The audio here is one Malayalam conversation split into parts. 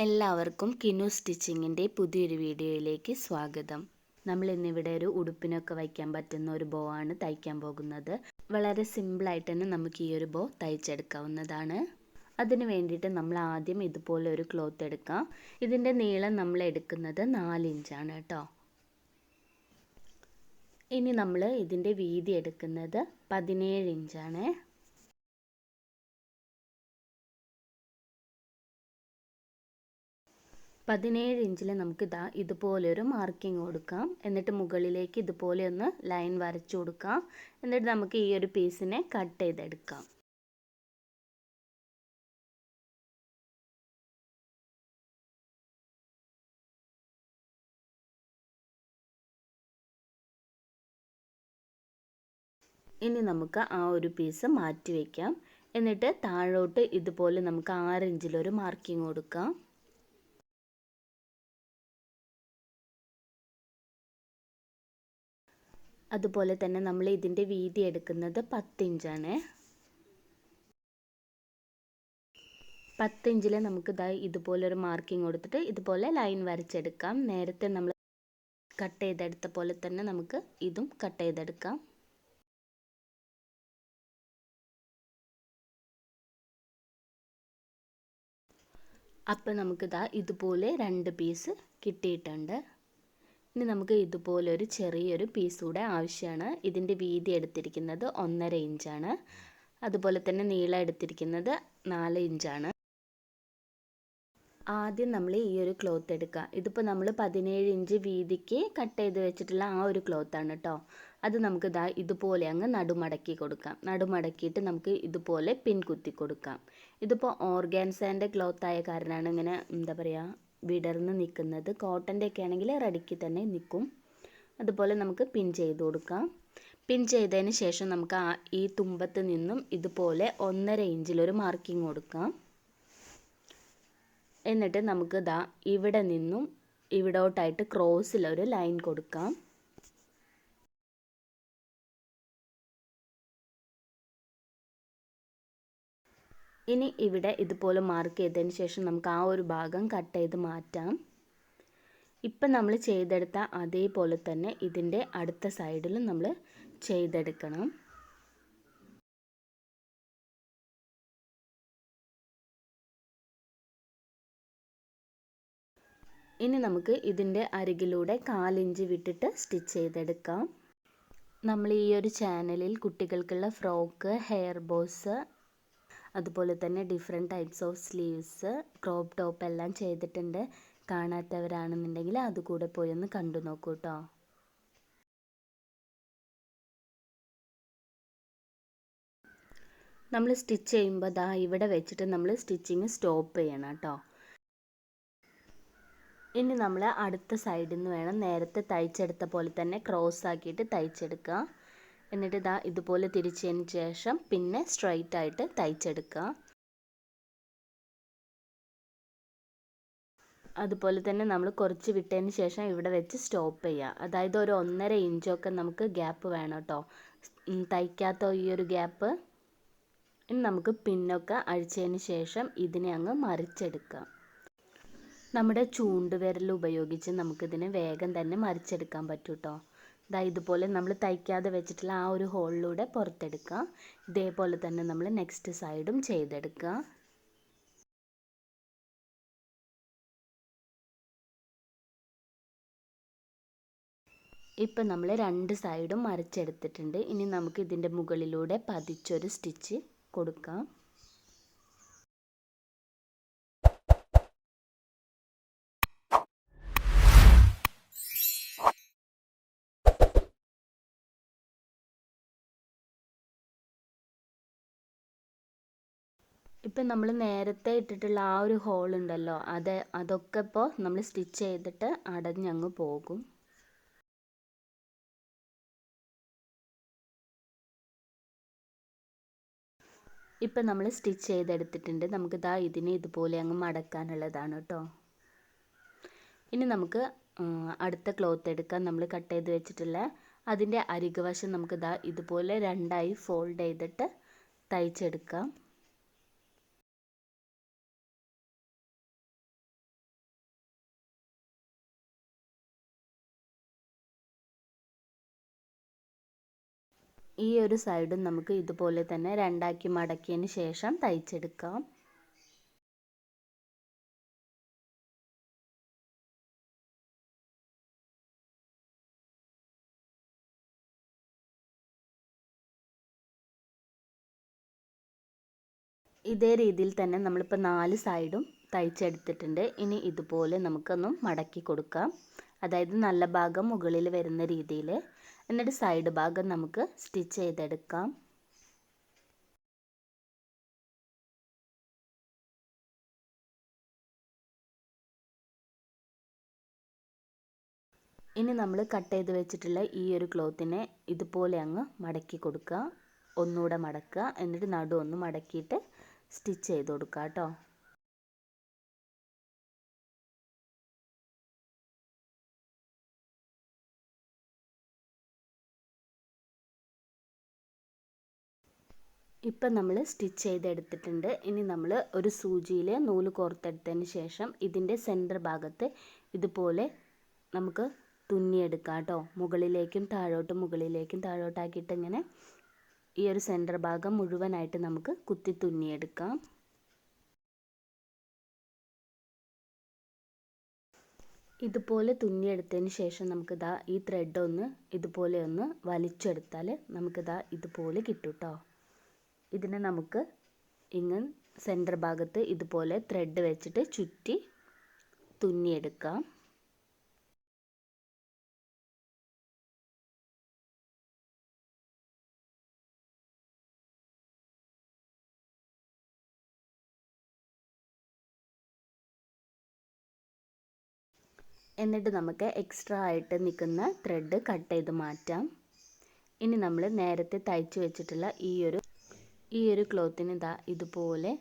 എല്ലാവർക്കും കിനു സ്റ്റിച്ചിങ്ങിൻ്റെ പുതിയൊരു വീഡിയോയിലേക്ക് സ്വാഗതം. നമ്മൾ ഇന്നിവിടെ ഒരു ഉടുപ്പിനൊക്കെ വയ്ക്കാൻ പറ്റുന്ന ഒരു ബോ ആണ് തയ്ക്കാൻ പോകുന്നത്. വളരെ സിമ്പിളായിട്ട് തന്നെ നമുക്ക് ഈ ഒരു ബോ തയ്ച്ചെടുക്കാവുന്നതാണ്. അതിന് വേണ്ടിയിട്ട് നമ്മൾ ആദ്യം ഇതുപോലെ ഒരു ക്ലോത്ത് എടുക്കാം. ഇതിൻ്റെ നീളം നമ്മൾ എടുക്കുന്നത് 4 ഇഞ്ചാണ് കേട്ടോ. ഇനി നമ്മൾ ഇതിൻ്റെ വീതി എടുക്കുന്നത് 17 ഇഞ്ചാണ്. 17 ഇഞ്ചിൽ നമുക്ക് ഇതുപോലൊരു മാർക്കിംഗ് കൊടുക്കാം. എന്നിട്ട് മുകളിലേക്ക് ഇതുപോലെ ഒന്ന് ലൈൻ വരച്ചു കൊടുക്കാം. എന്നിട്ട് നമുക്ക് ഈ ഒരു പീസിനെ കട്ട് ചെയ്തെടുക്കാം. ഇനി നമുക്ക് ആ ഒരു പീസ് മാറ്റി വയ്ക്കാം. എന്നിട്ട് താഴോട്ട് ഇതുപോലെ നമുക്ക് 6 ഇഞ്ചിലൊരു മാർക്കിംഗ് കൊടുക്കാം. അതുപോലെ തന്നെ നമ്മൾ ഇതിൻ്റെ വീതി എടുക്കുന്നത് 10 ഇഞ്ചാണ്. 10 ഇഞ്ചിൽ നമുക്ക് ഇതുപോലൊരു മാർക്കിംഗ് കൊടുത്തിട്ട് ഇതുപോലെ ലൈൻ വരച്ചെടുക്കാം. നേരത്തെ നമ്മൾ കട്ട് ചെയ്തെടുത്ത പോലെ തന്നെ നമുക്ക് ഇതും കട്ട് ചെയ്തെടുക്കാം. അപ്പം നമുക്ക് ഇതുപോലെ 2 പീസ് കിട്ടിയിട്ടുണ്ട്. ഇനി നമുക്ക് ഇതുപോലെ ഒരു ചെറിയൊരു പീസ് കൂടെ ആവശ്യമാണ്. ഇതിൻ്റെ വീതി എടുത്തിരിക്കുന്നത് 1.5 ഇഞ്ചാണ്. അതുപോലെ തന്നെ നീളം എടുത്തിരിക്കുന്നത് 4 ഇഞ്ചാണ്. ആദ്യം നമ്മൾ ഈ ഒരു ക്ലോത്ത് എടുക്കുക. ഇതിപ്പോൾ നമ്മൾ 17 ഇഞ്ച് വീതിക്ക് കട്ട് ചെയ്ത് വെച്ചിട്ടുള്ള ആ ഒരു ക്ലോത്താണ് കേട്ടോ. അത് നമുക്ക് ഇതുപോലെ അങ്ങ് നടുമടക്കി കൊടുക്കാം. നടുമടക്കിയിട്ട് നമുക്ക് ഇതുപോലെ പിൻ കുത്തി കൊടുക്കാം. ഇതിപ്പോൾ ഓർഗാൻസാൻ്റെ ക്ലോത്ത് ആയ കാരണമാണ് ഇങ്ങനെ എന്താ പറയുക വിടർന്ന് നിൽക്കുന്നത്. കോട്ടൻ്റെ ഒക്കെ ആണെങ്കിൽ റെഡിക്ക് തന്നെ നിൽക്കും. അതുപോലെ നമുക്ക് പിൻ ചെയ്ത് കൊടുക്കാം. പിൻ ചെയ്തതിന് ശേഷം നമുക്ക് ഈ തുമ്പത്ത് നിന്നും ഇതുപോലെ 1.5 ഇഞ്ചിലൊരു മാർക്കിംഗ് കൊടുക്കാം. എന്നിട്ട് നമുക്ക് ഇവിടെ നിന്നും ഇവിടോട്ടായിട്ട് ക്രോസിലൊരു ലൈൻ കൊടുക്കാം. ഇനി ഇവിടെ ഇതുപോലെ മാർക്ക് ചെയ്തതിന് ശേഷം നമുക്ക് ആ ഒരു ഭാഗം കട്ട് ചെയ്ത് മാറ്റാം. ഇപ്പം നമ്മൾ ചെയ്തെടുത്ത അതേപോലെ തന്നെ ഇതിൻ്റെ അടുത്ത സൈഡിലും നമ്മൾ ചെയ്തെടുക്കണം. ഇനി നമുക്ക് ഇതിൻ്റെ അരികിലൂടെ 4 ഇഞ്ച് വിട്ടിട്ട് സ്റ്റിച്ച് ചെയ്തെടുക്കാം. നമ്മൾ ഈ ഒരു ചാനലിൽ കുട്ടികൾക്കുള്ള ഫ്രോക്ക്, ഹെയർ ബോസ്, അതുപോലെ തന്നെ different types of sleeves, crop top എല്ലാം ചെയ്തിട്ടുണ്ട്. കാണാത്തവരാണെന്നുണ്ടെങ്കിൽ അതുകൂടെ പോയി ഒന്ന് കണ്ടു നോക്കൂ കേട്ടോ. നമ്മൾ സ്റ്റിച്ച് ചെയ്യുമ്പോൾ ഇവിടെ വെച്ചിട്ട് നമ്മൾ സ്റ്റിച്ചിങ് സ്റ്റോപ്പ് ചെയ്യണം കേട്ടോ. ഇനി നമ്മൾ അടുത്ത സൈഡിൽ നിന്ന് വേണം നേരത്തെ തയ്ച്ചെടുത്ത പോലെ തന്നെ ക്രോസ് ആക്കിയിട്ട് തയ്ച്ചെടുക്കുക. എന്നിട്ട് ഇതുപോലെ തിരിച്ചതിന് ശേഷം പിന്നെ സ്ട്രൈറ്റ് ആയിട്ട് തയ്ച്ചെടുക്കുക. അതുപോലെ തന്നെ നമ്മൾ കുറച്ച് വിട്ടതിന് ശേഷം ഇവിടെ വെച്ച് സ്റ്റോപ്പ് ചെയ്യുക. അതായത് ഒരു 1.5 ഇഞ്ചൊക്കെ നമുക്ക് ഗ്യാപ്പ് വേണം കേട്ടോ, തയ്ക്കാത്ത ഈ ഒരു ഗ്യാപ്പ്. ഇനി നമുക്ക് പിന്നൊക്കെ അഴിച്ചതിന് ശേഷം ഇതിനെ അങ്ങ് മറിച്ചെടുക്കാം. നമ്മുടെ ചൂണ്ടുവിരൽ ഉപയോഗിച്ച് നമുക്കിതിനെ വേഗം തന്നെ മറിച്ചെടുക്കാൻ പറ്റും കേട്ടോ. ഇതുപോലെ നമ്മൾ തയ്ക്കാതെ വെച്ചിട്ടുള്ള ആ ഒരു ഹോളിലൂടെ പുറത്തെടുക്കുക. ഇതേപോലെ തന്നെ നമ്മൾ നെക്സ്റ്റ് സൈഡും ചെയ്തെടുക്കുക. ഇപ്പം നമ്മൾ 2 സൈഡും മറിച്ചെടുത്തിട്ടുണ്ട്. ഇനി നമുക്ക് ഇതിൻ്റെ മുകളിലൂടെ പതിച്ചൊരു സ്റ്റിച്ച് കൊടുക്കാം. ഇപ്പം നമ്മൾ നേരത്തെ ഇട്ടിട്ടുള്ള ആ ഒരു ഹോൾ ഉണ്ടല്ലോ, അതൊക്കെ ഇപ്പോൾ നമ്മൾ സ്റ്റിച്ച് ചെയ്തിട്ട് അടഞ്ഞങ്ങ് പോകും. ഇപ്പം നമ്മൾ സ്റ്റിച്ച് ചെയ്തെടുത്തിട്ടുണ്ട്. നമുക്ക് ഇതിനെ ഇതുപോലെ അങ്ങ് മടക്കാനുള്ളതാണ് കേട്ടോ. ഇനി നമുക്ക് അടുത്ത ക്ലോത്ത് എടുക്കാം. നമ്മൾ കട്ട് ചെയ്ത് വെച്ചിട്ടുള്ള അതിൻ്റെ അരികുവശം നമുക്ക് ഇതുപോലെ 2ആയി ഫോൾഡ് ചെയ്തിട്ട് തയ്ച്ചെടുക്കാം. ഈ ഒരു സൈഡും നമുക്ക് ഇതുപോലെ തന്നെ രണ്ടാക്കി മടക്കിയതിന് ശേഷം തയ്ച്ചെടുക്കാം. ഇതേ രീതിയിൽ തന്നെ നമ്മളിപ്പോൾ 4 സൈഡും തയ്ച്ചെടുത്തിട്ടുണ്ട്. ഇനി ഇതുപോലെ നമുക്കൊന്നും മടക്കി കൊടുക്കാം. അതായത് നല്ല ഭാഗം മുകളിൽ വരുന്ന രീതിയിൽ. എന്നിട്ട് സൈഡ് ഭാഗം നമുക്ക് സ്റ്റിച്ച് ചെയ്തെടുക്കാം. ഇനി നമ്മൾ കട്ട് ചെയ്ത് വെച്ചിട്ടുള്ള ഈ ഒരു ക്ലോത്തിനെ ഇതുപോലെ അങ്ങ് മടക്കി കൊടുക്കുക. ഒന്നുകൂടെ മടക്കുക. എന്നിട്ട് നടു ഒന്ന് മടക്കിയിട്ട് സ്റ്റിച്ച് ചെയ്ത് കൊടുക്കുക കേട്ടോ. ഇപ്പം നമ്മൾ സ്റ്റിച്ച് ചെയ്തെടുത്തിട്ടുണ്ട്. ഇനി നമ്മൾ ഒരു സൂചിയിൽ നൂല് കോർത്തെടുത്തതിന് ശേഷം ഇതിൻ്റെ സെൻറ്റർ ഭാഗത്ത് ഇതുപോലെ നമുക്ക് തുന്നിയെടുക്കാം കേട്ടോ. മുകളിലേക്കും താഴോട്ടാക്കിയിട്ട് ഇങ്ങനെ ഈ ഒരു സെൻറ്റർ ഭാഗം മുഴുവനായിട്ട് നമുക്ക് കുത്തി തുന്നിയെടുക്കാം. ഇതുപോലെ തുന്നിയെടുത്തതിന് ശേഷം നമുക്കിതാ ഈ ത്രെഡ് ഒന്ന് ഇതുപോലെ ഒന്ന് വലിച്ചെടുത്താൽ നമുക്കിതാ ഇതുപോലെ കിട്ടും കേട്ടോ. ഇതിനെ നമുക്ക് ഇങ്ങനെ സെൻറ്റർ ഭാഗത്ത് ഇതുപോലെ ത്രെഡ് വെച്ചിട്ട് ചുറ്റി തുന്നിയെടുക്കാം. എന്നിട്ട് നമുക്ക് എക്സ്ട്രാ ആയിട്ട് നിൽക്കുന്ന ത്രെഡ് കട്ട് ചെയ്ത് മാറ്റാം. ഇനി നമ്മൾ നേരത്തെ തയ്ച്ച് വെച്ചിട്ടുള്ള ഈ ഒരു ക്ലോത്തിന് ഇതാ ഇതുപോലെ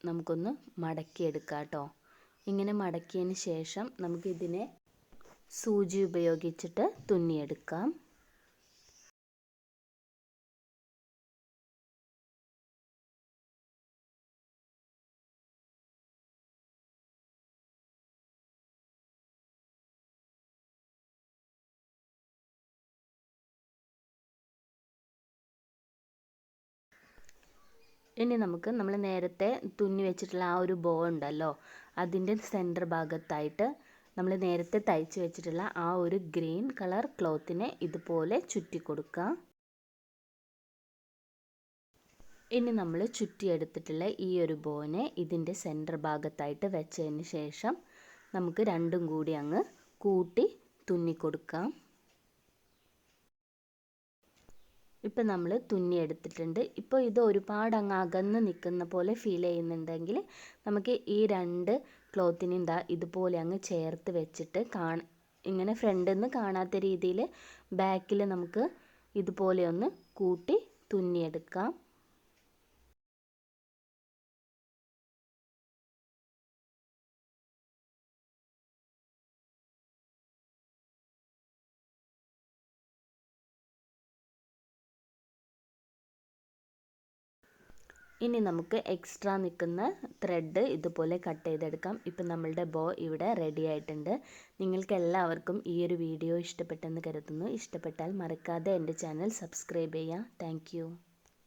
നമുക്കൊന്ന് മടക്കിയെടുക്കാം കേട്ടോ. ഇങ്ങനെ മടക്കിയതിന് ശേഷം നമുക്കിതിനെ സൂചി ഉപയോഗിച്ചിട്ട് തുന്നിയെടുക്കാം. ഇനി നമുക്ക് നമ്മൾ നേരത്തെ തുന്നി വെച്ചിട്ടുള്ള ആ ഒരു ബോ ഉണ്ടല്ലോ, അതിൻ്റെ സെൻറ്റർ ഭാഗത്തായിട്ട് നമ്മൾ നേരത്തെ തയ്ച്ച് വെച്ചിട്ടുള്ള ആ ഒരു ഗ്രീൻ കളർ ക്ലോത്തിനെ ഇതുപോലെ ചുറ്റി കൊടുക്കുക. ഇനി നമ്മൾ ചുറ്റിയെടുത്തിട്ടുള്ള ഈ ഒരു ബോനെ ഇതിൻ്റെ സെൻറ്റർ ഭാഗത്തായിട്ട് വെച്ചതിന് ശേഷം നമുക്ക് രണ്ടും കൂടി അങ്ങ് കൂട്ടി തുന്നിക്കൊടുക്കാം. ഇപ്പം നമ്മൾ തുന്നിയെടുത്തിട്ടുണ്ട്. ഇപ്പോൾ ഇത് ഒരുപാട് അങ്ങ് അകന്ന് നിൽക്കുന്ന പോലെ ഫീൽ ചെയ്യുന്നുണ്ടെങ്കിൽ നമുക്ക് ഈ രണ്ട് ക്ലോത്തിനും ഇതുപോലെ അങ്ങ് ചേർത്ത് വെച്ചിട്ട് ഇങ്ങനെ ഫ്രണ്ടിൽ നിന്ന് കാണാത്ത രീതിയിൽ ബാക്കിൽ നമുക്ക് ഇതുപോലെ ഒന്ന് കൂട്ടി തുന്നിയെടുക്കാം. ഇനി നമുക്ക് എക്സ്ട്രാ നിൽക്കുന്ന ത്രെഡ് ഇതുപോലെ കട്ട് ചെയ്തെടുക്കാം. ഇപ്പം നമ്മളുടെ ബോ ഇവിടെ റെഡി ആയിട്ടുണ്ട്. നിങ്ങൾക്ക് എല്ലാവർക്കും ഈ ഒരു വീഡിയോ ഇഷ്ടപ്പെട്ടെന്ന് കരുതുന്നു. ഇഷ്ടപ്പെട്ടാൽ മറക്കാതെ എൻ്റെ ചാനൽ സബ്സ്ക്രൈബ് ചെയ്യുക. താങ്ക്